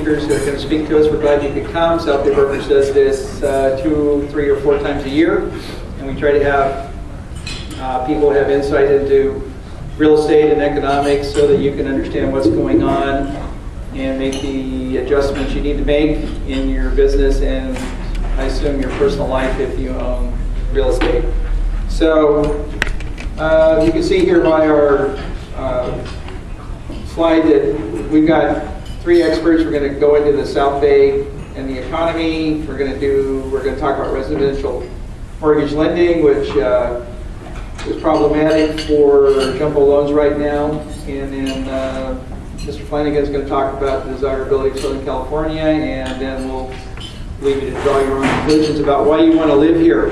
Speakers who are going to speak to us. We're glad you could come. South Bay Brokers does this 2, 3, or 4 times a year, and we try to have people have insight into real estate and economics so that you can understand what's going on and make the adjustments you need to make in your business and I assume your personal life if you own real estate. So you can see here by our slide that we've got 3 experts. We're going to go into the South Bay and the economy. We're going to talk about residential mortgage lending, which is problematic for jumbo loans right now. And then Mr. Flanagan is going to talk about the desirability of Southern California, and then we'll leave you to draw your own conclusions about why you want to live here.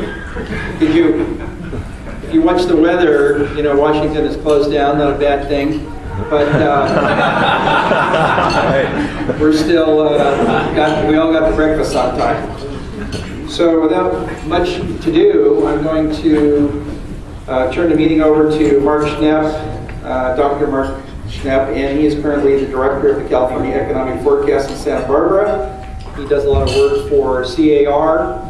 If you watch the weather, you know Washington is closed down, not a bad thing. But we're still we all got the breakfast on time. So without much to do, I'm going to turn the meeting over to Mark Schnepp, Dr. Mark Schnepp, and he is currently the director of the California Economic Forecast in Santa Barbara. He does a lot of work for CAR,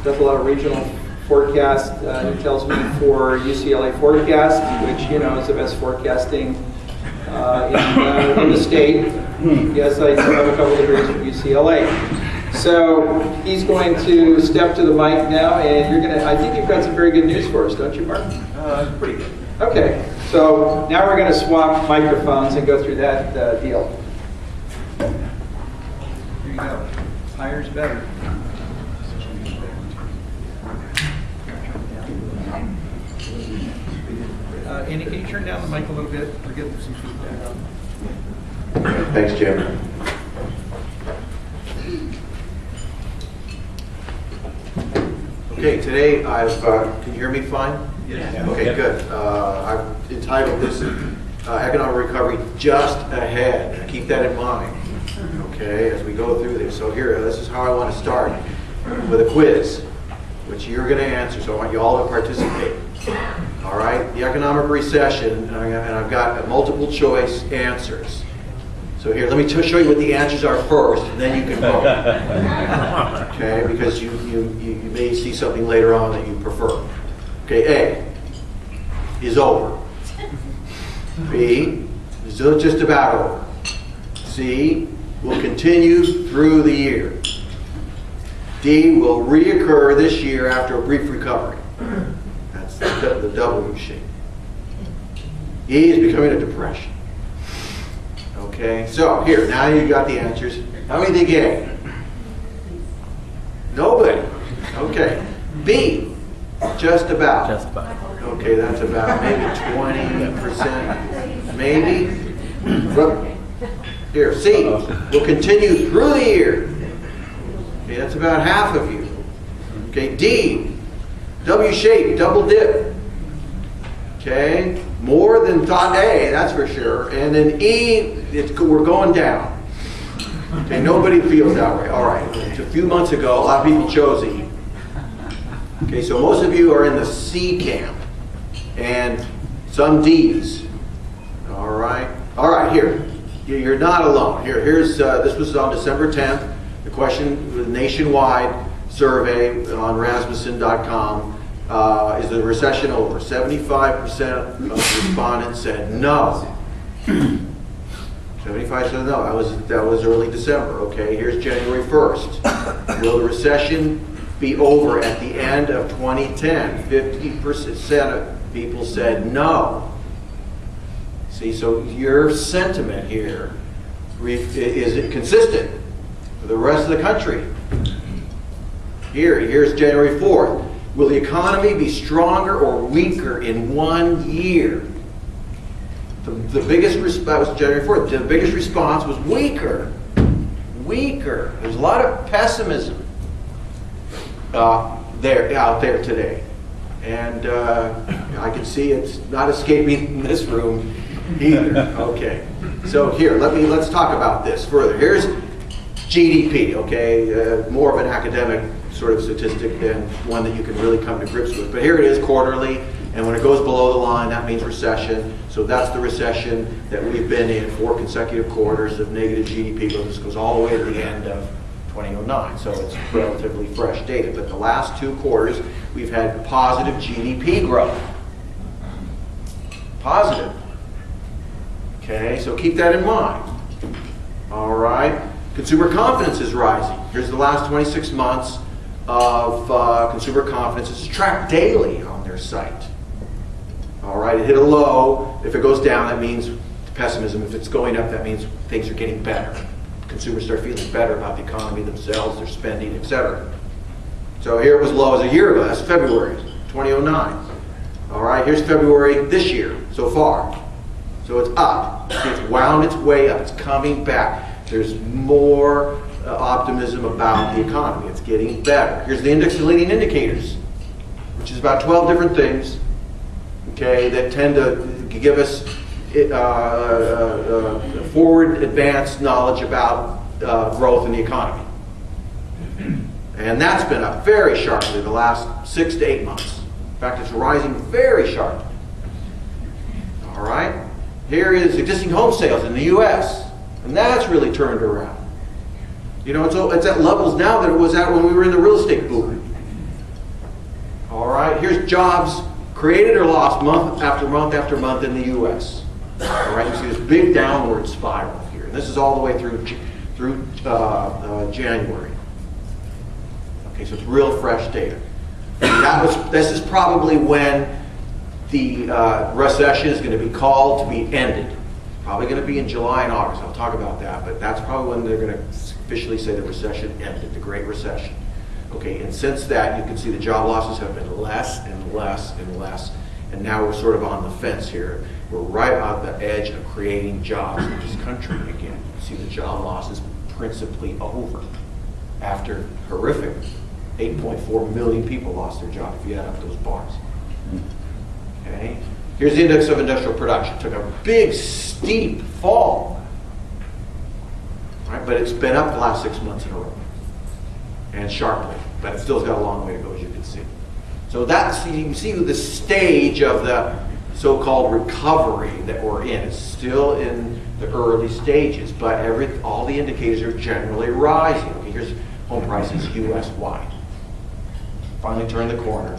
does a lot of regional forecast, he tells me, for UCLA Forecast, which is the best forecasting in the state. Yes, I have a couple degrees from UCLA. So he's going to step to the mic now, and I think you've got some very good news for us, don't you, Mark? Pretty good. Okay, so now we're going to swap microphones and go through that deal. Here you go. Higher's better. Andy, can you turn down the mic a little bit? We're getting some feedback. Thanks, Jim. Okay, today can you hear me fine? Yes. Okay, good. I've entitled this Economic Recovery Just Ahead. Keep that in mind, okay, as we go through this. So here, this is how I want to start, with a quiz, which you're going to answer, so I want you all to participate. All right, the economic recession, and I've got multiple choice answers. So here, let me show you what the answers are first, and then you can vote. Okay, because you may see something later on that you prefer. Okay, A is over. B is just about over. C will continue through the year. D will reoccur this year after a brief recovery. That's the W shape. E is becoming a depression. Okay, so here, now you've got the answers. How many think A? Nobody. Okay. B, just about. Just about. Okay, that's about maybe 20%. Maybe. Here, C, will continue through the year. Okay, that's about half of you. Okay, D, W shape, double dip. Okay, more than thought A, that's for sure. And then E, we're going down. Okay, nobody feels that way. All right, a few months ago, a lot of people chose E. Okay, so most of you are in the C camp, and some D's. All right, here, you're not alone. Here's this was on December 10th. The question, the nationwide survey on Rasmussen.com. Is the recession over? 75% of respondents said no. 75 said no. That was early December. Okay, here's January 1st. Will the recession be over at the end of 2010? 50% of people said no. See, so your sentiment here is it consistent with the rest of the country? Here's January 4th. Will the economy be stronger or weaker in 1 year? The biggest response was January 4th. The biggest response was weaker. Weaker. There's a lot of pessimism out there today, and I can see it's not escaping this room either. Okay. So here, let's talk about this further. Here's GDP. Okay, more of an academic sort of statistic than one that you can really come to grips with. But here it is quarterly. And when it goes below the line, that means recession. So that's the recession that we've been in, 4 consecutive quarters of negative GDP growth. This goes all the way to the end of 2009. So it's relatively fresh data. But the last 2 quarters, we've had positive GDP growth. Positive. Okay, so keep that in mind. All right. Consumer confidence is rising. Here's the last 26 months of consumer confidence. It's tracked daily on their site. All right, it hit a low. If it goes down, that means pessimism. If it's going up, that means things are getting better. Consumers start feeling better about the economy themselves, their spending, etc. So here it was low as a year ago. That's February 2009. All right, here's February this year so far. So it's up. It's wound its way up. It's coming back. There's more optimism about the economy. It's getting better. Here's the index of leading indicators, which is about 12 different things, okay, that tend to give us forward advanced knowledge about growth in the economy. And that's been up very sharply the last 6 to 8 months. In fact, it's rising very sharply. All right. Here is existing home sales in the U.S., and that's really turned around. You know, it's at levels now that it was at when we were in the real estate boom. All right, here's jobs created or lost month after month after month in the U.S. All right, you see this big downward spiral here. And this is all the way through January. Okay, so it's real fresh data. This is probably when the recession is going to be called to be ended. Probably going to be in July and August. I'll talk about that, but that's probably when they're going to officially say the recession ended, the Great Recession. Okay, and since that, you can see the job losses have been less and less and less, and now we're sort of on the fence here. We're right on the edge of creating jobs in this country again. You see the job losses principally over after horrific 8.4 million people lost their job if you add up those bars. Okay. Here's the index of industrial production. Took a big, steep fall. Right? But it's been up the last 6 months in a row. And sharply. But it still's got a long way to go, as you can see. So that's, you can see the stage of the so-called recovery that we're in. It's still in the early stages, but all the indicators are generally rising. Okay, here's home prices U.S.-wide. Finally turned the corner,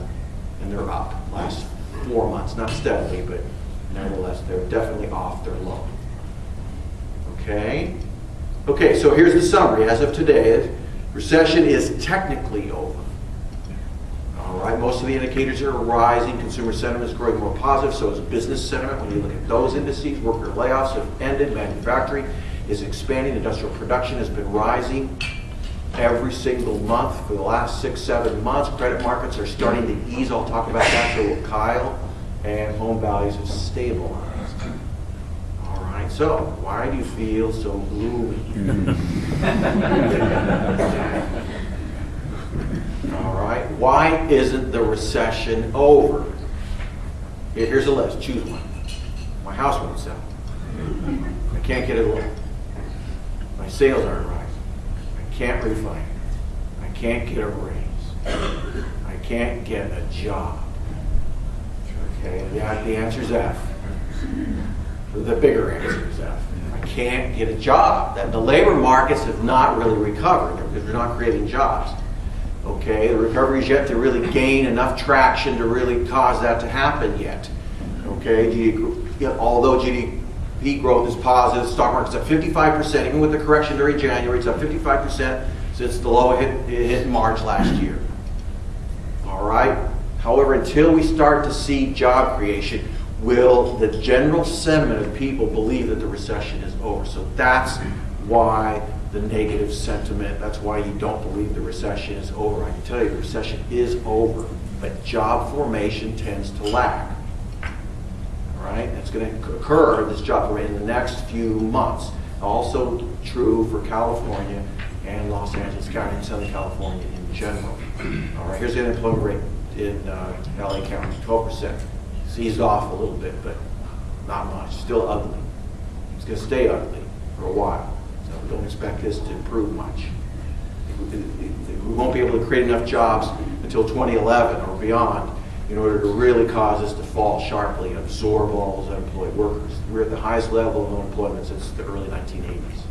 and they're up last 4 months, not steadily, but nevertheless, they're definitely off their low. Okay? Okay, so here's the summary. As of today, recession is technically over. All right, most of the indicators are rising. Consumer sentiment is growing more positive, so is business sentiment. When you look at those indices, worker layoffs have ended, manufacturing is expanding, industrial production has been rising every single month for the last 6, 7 months. Credit markets are starting to ease. I'll talk about that, so will Kyle. And home values have stabilized. All right, so why do you feel so gloomy? All right, why isn't the recession over? Here's a list, choose one. My house won't sell. I can't get a loan. My sales aren't rising. I can't refinance. I can't get a raise. I can't get a job. Okay, the answer is F. The bigger answer is F. I can't get a job. The labor markets have not really recovered because we're not creating jobs. Okay, the recovery is yet to really gain enough traction to really cause that to happen yet. Okay, although GDP growth is positive, the stock market's up 55%, even with the correction during January, it's up 55% since the low it hit in March last year. All right. However, until we start to see job creation, will the general sentiment of people believe that the recession is over? So that's why the negative sentiment, that's why you don't believe the recession is over. I can tell you the recession is over, but job formation tends to lag. All right, it's going to occur, this job formation, in the next few months. Also true for California and Los Angeles County and Southern California in general. All right, here's the unemployment rate in LA County, 12%. It's eased off a little bit, but not much. Still ugly. It's going to stay ugly for a while. So don't expect this to improve much. We won't be able to create enough jobs until 2011 or beyond in order to really cause us to fall sharply and absorb all those unemployed workers. We're at the highest level of unemployment since the early 1980s.